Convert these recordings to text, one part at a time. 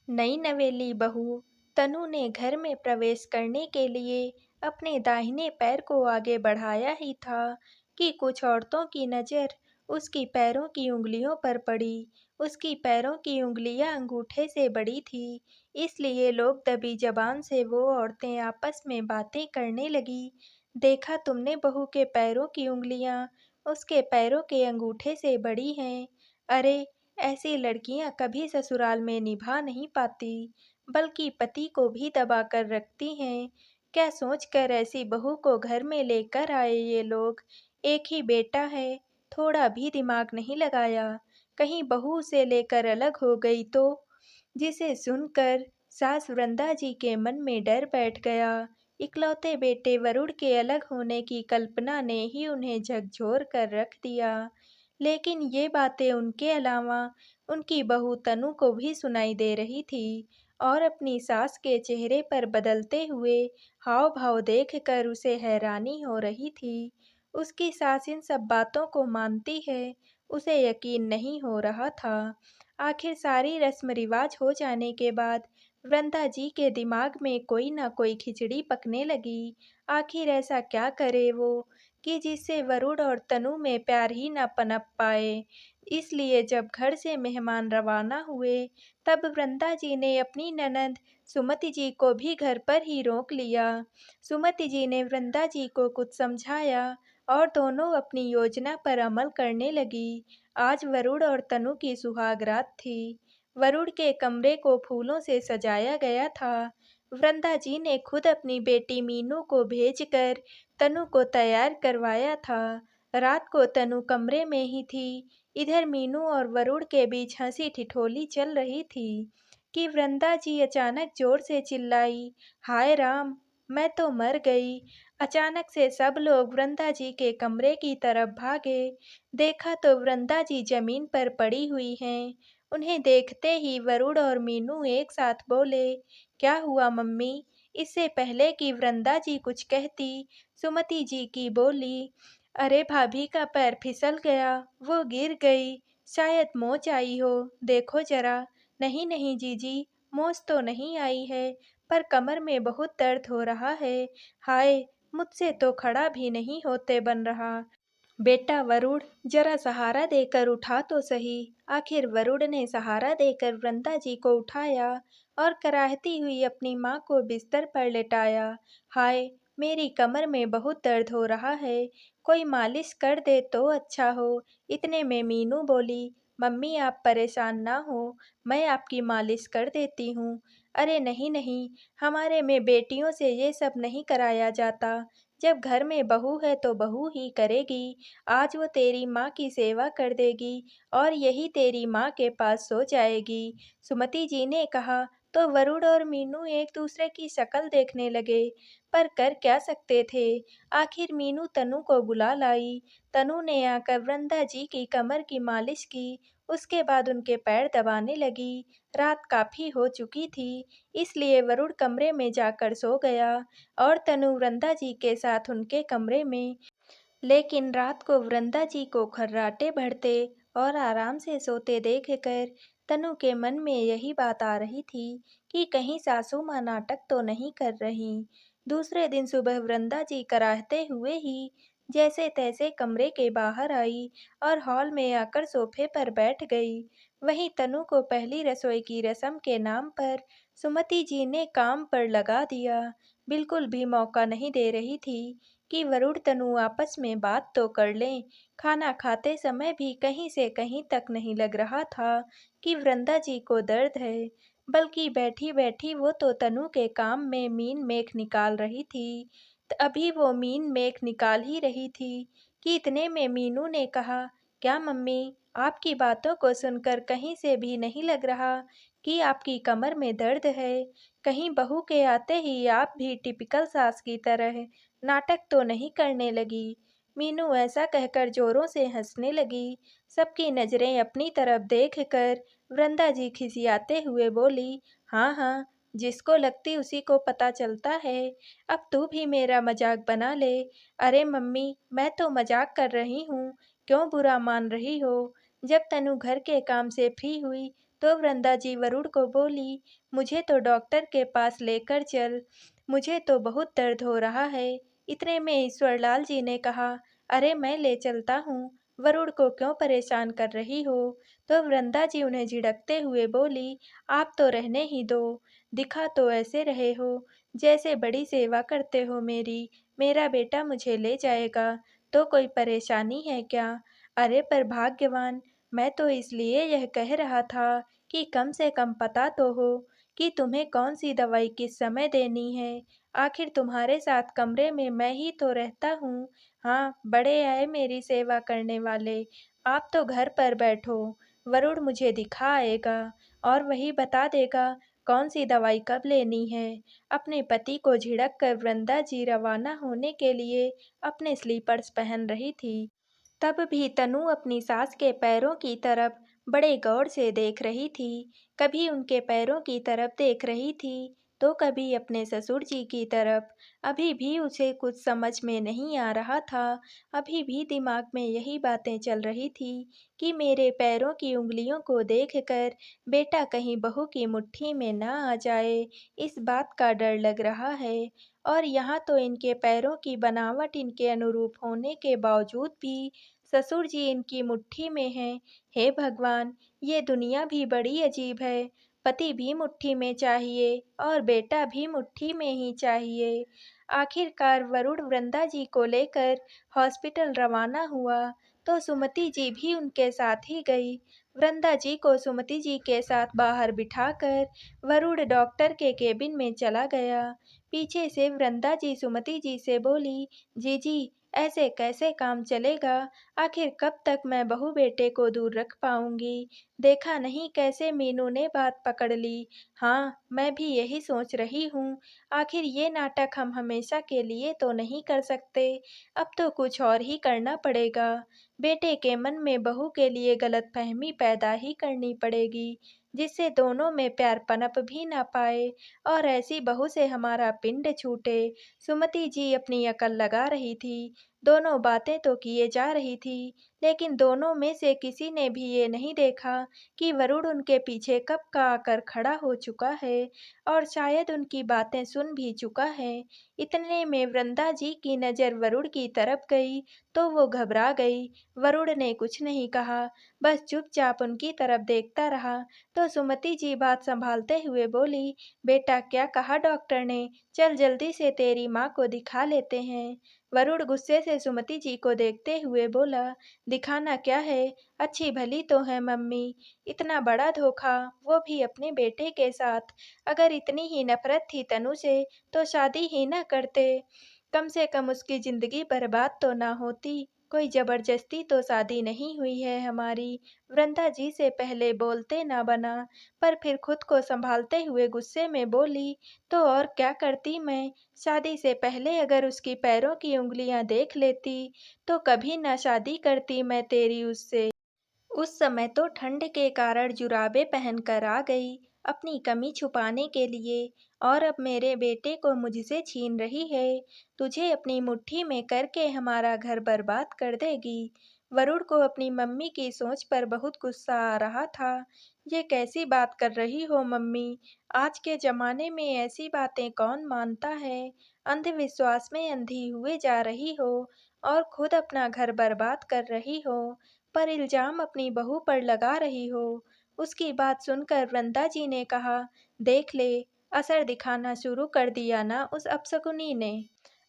नई नवेली बहू तनु ने घर में प्रवेश करने के लिए अपने दाहिने पैर को आगे बढ़ाया ही था कि कुछ औरतों की नज़र उसकी पैरों की उंगलियों पर पड़ी। उसकी पैरों की उंगलियां अंगूठे से बड़ी थी, इसलिए लोग दबी जबान से वो औरतें आपस में बातें करने लगी। देखा तुमने, बहू के पैरों की उंगलियां उसके पैरों के अंगूठे से बड़ी हैं। अरे, ऐसी लड़कियां कभी ससुराल में निभा नहीं पाती, बल्कि पति को भी दबा कर रखती हैं। क्या सोचकर ऐसी बहू को घर में लेकर आए ये लोग। एक ही बेटा है, थोड़ा भी दिमाग नहीं लगाया। कहीं बहू उसे लेकर अलग हो गई तो। जिसे सुनकर सास वृंदा जी के मन में डर बैठ गया। इकलौते बेटे वरुण के अलग होने की कल्पना ने ही उन्हें झकझोर कर रख दिया। लेकिन ये बातें उनके अलावा उनकी बहू तनु को भी सुनाई दे रही थी, और अपनी सास के चेहरे पर बदलते हुए हाव भाव देखकर उसे हैरानी हो रही थी। उसकी सास इन सब बातों को मानती है, उसे यकीन नहीं हो रहा था। आखिर सारी रस्म रिवाज हो जाने के बाद वृंदा जी के दिमाग में कोई ना कोई खिचड़ी पकने लगी। आखिर ऐसा क्या करे वो कि जिससे वरुण और तनु में प्यार ही न पनप पाए। इसलिए जब घर से मेहमान रवाना हुए, तब वृंदा जी ने अपनी ननद सुमति जी को भी घर पर ही रोक लिया। सुमति जी ने वृंदा जी को कुछ समझाया और दोनों अपनी योजना पर अमल करने लगी। आज वरुण और तनु की सुहाग रात थी। वरुण के कमरे को फूलों से सजाया गया था। वृंदा जी ने खुद अपनी बेटी मीनू को भेजकर तनु को तैयार करवाया था। रात को तनु कमरे में ही थी। इधर मीनू और वरुण के बीच हंसी ठिठोली चल रही थी कि वृंदा जी अचानक जोर से चिल्लाई, हाय राम, मैं तो मर गई। अचानक से सब लोग वृंदा जी के कमरे की तरफ भागे। देखा तो वृंदा जी जमीन पर पड़ी हुई हैं। उन्हें देखते ही वरुण और मीनू एक साथ बोले, क्या हुआ मम्मी। इससे पहले कि वृंदा जी कुछ कहती, सुमति जी की बोली, अरे भाभी का पैर फिसल गया, वो गिर गई, शायद मोच आई हो, देखो जरा। नहीं नहीं जीजी, मोच तो नहीं आई है, पर कमर में बहुत दर्द हो रहा है। हाय, मुझसे तो खड़ा भी नहीं होते बन रहा। बेटा वरुण, जरा सहारा देकर उठा तो सही। आखिर वरुण ने सहारा देकर वृंदा जी को उठाया और कराहती हुई अपनी माँ को बिस्तर पर लेटाया। हाय, मेरी कमर में बहुत दर्द हो रहा है, कोई मालिश कर दे तो अच्छा हो। इतने में मीनू बोली, मम्मी आप परेशान ना हो, मैं आपकी मालिश कर देती हूँ। अरे नहीं नहीं, हमारे में बेटियों से ये सब नहीं कराया जाता। जब घर में बहू है तो बहू ही करेगी। आज वो तेरी माँ की सेवा कर देगी और यही तेरी माँ के पास सो जाएगी। सुमति जी ने कहा तो वरुण और मीनू एक दूसरे की शक्ल देखने लगे, पर कर क्या सकते थे। आखिर मीनू तनु को बुला लाई। तनु ने आकर वृंदा जी की कमर की मालिश की, उसके बाद उनके पैर दबाने लगी। रात काफ़ी हो चुकी थी, इसलिए वरुण कमरे में जाकर सो गया और तनु वृंदा जी के साथ उनके कमरे में। लेकिन रात को वृंदा जी को खर्राटे भरते और आराम से सोते देखकर तनु के मन में यही बात आ रही थी कि कहीं सासू माँ नाटक तो नहीं कर रही। दूसरे दिन सुबह वृंदा जी कराहते हुए ही जैसे तैसे कमरे के बाहर आई और हॉल में आकर सोफे पर बैठ गई। वहीं तनु को पहली रसोई की रस्म के नाम पर सुमति जी ने काम पर लगा दिया। बिल्कुल भी मौका नहीं दे रही थी कि वरुण तनु आपस में बात तो कर लें। खाना खाते समय भी कहीं से कहीं तक नहीं लग रहा था कि वृंदा जी को दर्द है, बल्कि बैठी बैठी वो तो तनु के काम में मीन मेख निकाल रही थी। अभी वो मीन मेख निकाल ही रही थी कि इतने में मीनू ने कहा, क्या मम्मी, आपकी बातों को सुनकर कहीं से भी नहीं लग रहा कि आपकी कमर में दर्द है। कहीं बहू के आते ही आप भी टिपिकल सास की तरह नाटक तो नहीं करने लगी। मीनू ऐसा कहकर जोरों से हंसने लगी। सबकी नजरें अपनी तरफ देखकर वृंदा जी खिसियाते हुए बोली, हाँ हाँ, जिसको लगती उसी को पता चलता है। अब तू भी मेरा मजाक बना ले। अरे मम्मी, मैं तो मजाक कर रही हूँ, क्यों बुरा मान रही हो। जब तनु घर के काम से फ्री हुई तो वृंदा जी वरुण को बोली, मुझे तो डॉक्टर के पास लेकर चल, मुझे तो बहुत दर्द हो रहा है। इतने में ईश्वरलाल जी ने कहा, अरे मैं ले चलता हूँ, वरुण को क्यों परेशान कर रही हो? तो वृंदा जी उन्हें झिड़कते हुए बोली, आप तो रहने ही दो, दिखा तो ऐसे रहे हो जैसे बड़ी सेवा करते हो मेरी। मेरा बेटा मुझे ले जाएगा तो कोई परेशानी है क्या? अरे पर भाग्यवान, मैं तो इसलिए यह कह रहा था कि कम से कम पता तो हो कि तुम्हें कौन सी दवाई किस समय देनी है। आखिर तुम्हारे साथ कमरे में मैं ही तो रहता हूँ। हाँ, बड़े आए मेरी सेवा करने वाले, आप तो घर पर बैठो, वरुण मुझे दिखा आएगा और वही बता देगा कौन सी दवाई कब लेनी है। अपने पति को झिड़क कर वृंदा जी रवाना होने के लिए अपने स्लीपर्स पहन रही थी। तब भी तनु अपनी सास के पैरों की तरफ बड़े गौर से देख रही थी। कभी उनके पैरों की तरफ देख रही थी तो कभी अपने ससुर जी की तरफ। अभी भी उसे कुछ समझ में नहीं आ रहा था। अभी भी दिमाग में यही बातें चल रही थी कि मेरे पैरों की उंगलियों को देखकर बेटा कहीं बहू की मुट्ठी में ना आ जाए, इस बात का डर लग रहा है। और यहाँ तो इनके पैरों की बनावट इनके अनुरूप होने के बावजूद भी ससुर जी इनकी मुट्ठी में हैं। हे भगवान! ये दुनिया भी बड़ी अजीब है। पति भी मुट्ठी में चाहिए और बेटा भी मुट्ठी में ही चाहिए। आखिरकार वरुण वृंदा जी को लेकर हॉस्पिटल रवाना हुआ तो सुमति जी भी उनके साथ ही गई। वृंदा जी को सुमति जी के साथ बाहर बिठाकर वरुण डॉक्टर के केबिन में चला गया। पीछे से वृंदा जी सुमति जी से बोली, जीजी ऐसे कैसे काम चलेगा? आखिर कब तक मैं बहू बेटे को दूर रख पाऊंगी? देखा नहीं कैसे मीनू ने बात पकड़ ली। हाँ, मैं भी यही सोच रही हूँ। आखिर ये नाटक हम हमेशा के लिए तो नहीं कर सकते, अब तो कुछ और ही करना पड़ेगा। बेटे के मन में बहू के लिए गलतफहमी पैदा ही करनी पड़ेगी, जिससे दोनों में प्यार पनप भी ना पाए और ऐसी बहू से हमारा पिंड छूटे। सुमति जी अपनी अकल लगा रही थी। दोनों बातें तो किए जा रही थी, लेकिन दोनों में से किसी ने भी ये नहीं देखा कि वरुण उनके पीछे कब का आकर खड़ा हो चुका है और शायद उनकी बातें सुन भी चुका है। इतने में वृंदा जी की नज़र वरुण की तरफ गई तो वो घबरा गई। वरुण ने कुछ नहीं कहा, बस चुपचाप उनकी तरफ देखता रहा। तो सुमति जी बात संभालते हुए बोली, बेटा क्या कहा डॉक्टर ने? चल जल्दी से तेरी माँ को दिखा लेते हैं। वरुण गुस्से से सुमति जी को देखते हुए बोला, दिखाना क्या है? अच्छी भली तो है मम्मी, इतना बड़ा धोखा, वो भी अपने बेटे के साथ। अगर इतनी ही नफरत थी तनु से तो शादी ही न करते, कम से कम उसकी जिंदगी बर्बाद तो ना होती। कोई जबरदस्ती तो शादी नहीं हुई है हमारी। वृंदा जी से पहले बोलते ना बना, पर फिर खुद को संभालते हुए गुस्से में बोली, तो और क्या करती मैं? शादी से पहले अगर उसकी पैरों की उंगलियां देख लेती तो कभी ना शादी करती मैं तेरी उससे। उस समय तो ठंड के कारण जुराबे पहनकर आ गई अपनी कमी छुपाने के लिए, और अब मेरे बेटे को मुझसे छीन रही है। तुझे अपनी मुट्ठी में करके हमारा घर बर्बाद कर देगी। वरुण को अपनी मम्मी की सोच पर बहुत गुस्सा आ रहा था। ये कैसी बात कर रही हो मम्मी? आज के जमाने में ऐसी बातें कौन मानता है? अंधविश्वास में अंधी हुए जा रही हो और खुद अपना घर बर्बाद कर रही हो, पर इल्ज़ाम अपनी बहू पर लगा रही हो। उसकी बात सुनकर वृंदा जी ने कहा, देख ले, असर दिखाना शुरू कर दिया ना उस अपशकुनी ने।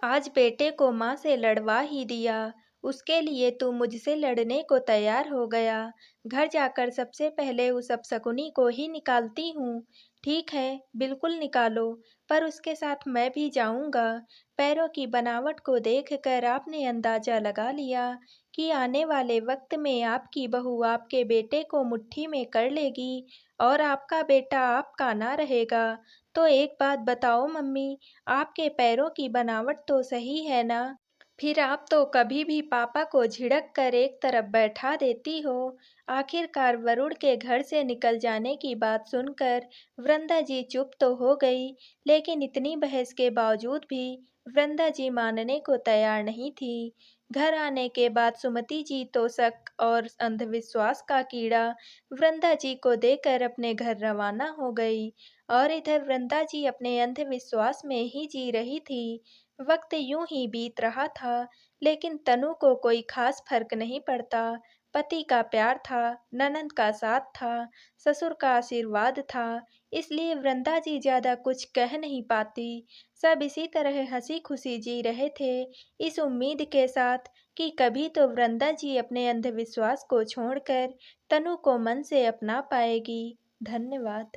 आज बेटे को माँ से लड़वा ही दिया। उसके लिए तू मुझसे लड़ने को तैयार हो गया। घर जाकर सबसे पहले उस अपशकुनी को ही निकालती हूँ। ठीक है, बिल्कुल निकालो, पर उसके साथ मैं भी जाऊँगा। पैरों की बनावट को देखकर आपने अंदाज़ा लगा लिया कि आने वाले वक्त में आपकी बहू आपके बेटे को मुट्ठी में कर लेगी और आपका बेटा आपका ना रहेगा। तो एक बात बताओ मम्मी, आपके पैरों की बनावट तो सही है ना? फिर आप तो कभी भी पापा को झिड़क कर एक तरफ बैठा देती हो। आखिरकार वरुण के घर से निकल जाने की बात सुनकर वृंदा जी चुप तो हो गई, लेकिन इतनी बहस के बावजूद भी वृंदा जी मानने को तैयार नहीं थी। घर आने के बाद सुमति जी तो शक और अंधविश्वास का कीड़ा वृंदा जी को देकर अपने घर रवाना हो गई और इधर वृंदा जी अपने अंधविश्वास में ही जी रही थी। वक्त यूं ही बीत रहा था, लेकिन तनु को कोई खास फर्क नहीं पड़ता। पति का प्यार था, ननंद का साथ था, ससुर का आशीर्वाद था, इसलिए वृंदा जी ज्यादा कुछ कह नहीं पाती। सब इसी तरह हंसी-खुशी जी रहे थे, इस उम्मीद के साथ कि कभी तो वृंदा जी अपने अंधविश्वास को छोड़कर तनु को मन से अपना पाएगी। धन्यवाद।